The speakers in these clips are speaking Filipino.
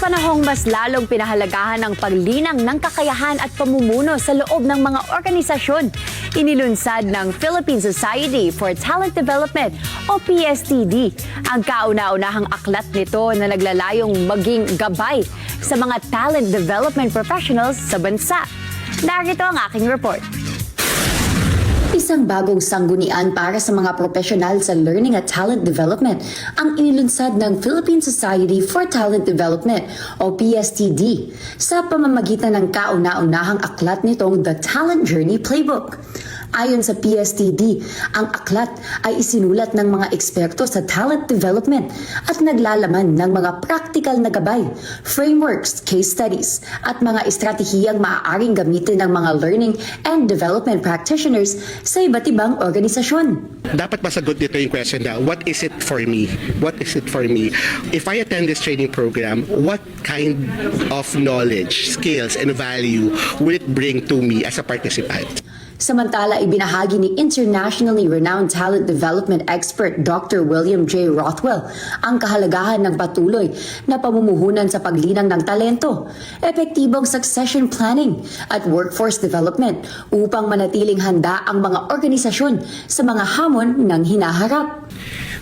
panahong mas lalong pinahalagahan ang paglinang ng kakayahan at pamumuno sa loob ng mga organisasyon, inilunsad ng Philippine Society for Talent Development o PSTD ang kauna-unahang aklat nito na naglalayong maging gabay sa mga talent development professionals sa bansa. Narito ang aking report. Isang bagong sanggunian para sa mga profesional sa learning at talent development ang inilunsad ng Philippine Society for Talent Development o PSTD sa pamamagitan ng kauna-unahang aklat nitong The Talent Journey Playbook. Ayon sa PSTD, ang aklat ay isinulat ng mga eksperto sa talent development at naglalaman ng mga practical na gabay, frameworks, case studies, at mga estratehiyang maaaring gamitin ng mga learning and development practitioners sa iba't ibang organisasyon. Dapat masagot dito yung question na, what is it for me? What is it for me? If I attend this training program, what kind of knowledge, skills, and value will it bring to me as a participant? Samantala, ibinahagi ni internationally renowned talent development expert Dr. William J. Rothwell ang kahalagahan ng patuloy na pamumuhunan sa paglinang ng talento, epektibong succession planning at workforce development upang manatiling handa ang mga organisasyon sa mga hamon ng hinaharap.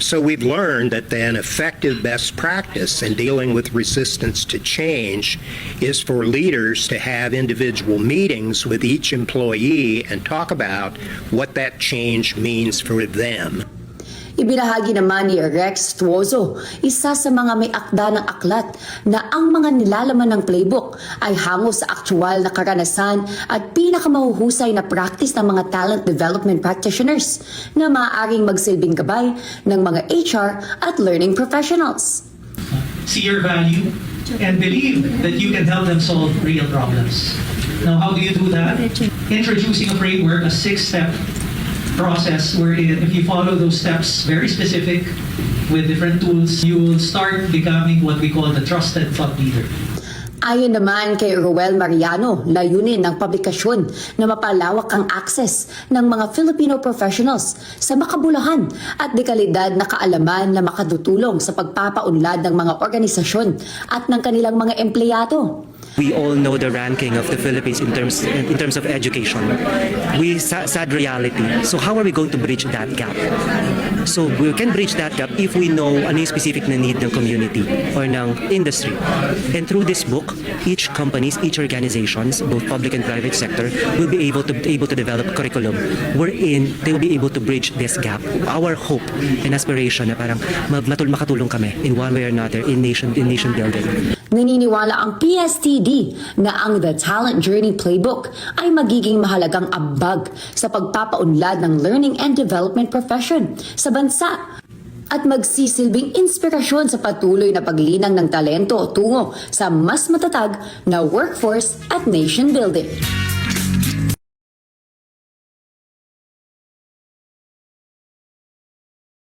So we've learned that an effective best practice in dealing with resistance to change is for leaders to have individual meetings with each employee and talk about what that change means for them. Ibinahagi naman ni Rex Tuozo, isa sa mga may akda ng aklat, na ang mga nilalaman ng playbook ay hango sa aktual na karanasan at pinakamahuhusay na practice ng mga talent development practitioners na maaaring magsilbing gabay ng mga HR at learning professionals. See your value and believe that you can help them solve real problems. Now, how do you do that? Introducing a framework, a 6-step process wherein if you follow those steps very specific with different tools, you will start becoming what we call the trusted thought leader. Ayon naman kay Roel Mariano, layunin ng publikasyon na mapalawak ang access ng mga Filipino professionals sa makabuluhan at dekalidad na kaalaman na makatutulong sa pagpapaunlad ng mga organisasyon at ng kanilang mga empleyado. We all know the ranking of the Philippines in terms of education. Sad reality. So how are we going to bridge that gap? So we can bridge that gap if we know ano yung specific na need ng community or ng industry. And through this book, each companies, each organizations, both public and private sector, will be able to develop curriculum wherein they will be able to bridge this gap. Our hope and aspiration na parang makatulong kami in one way or another in nation building. Naniniwala ang PSTD na ang The Talent Journey Playbook ay magiging mahalagang ambag sa pagpapaunlad ng learning and development profession sa bansa at magsisilbing inspirasyon sa patuloy na paglinang ng talento tungo sa mas matatag na workforce at nation building.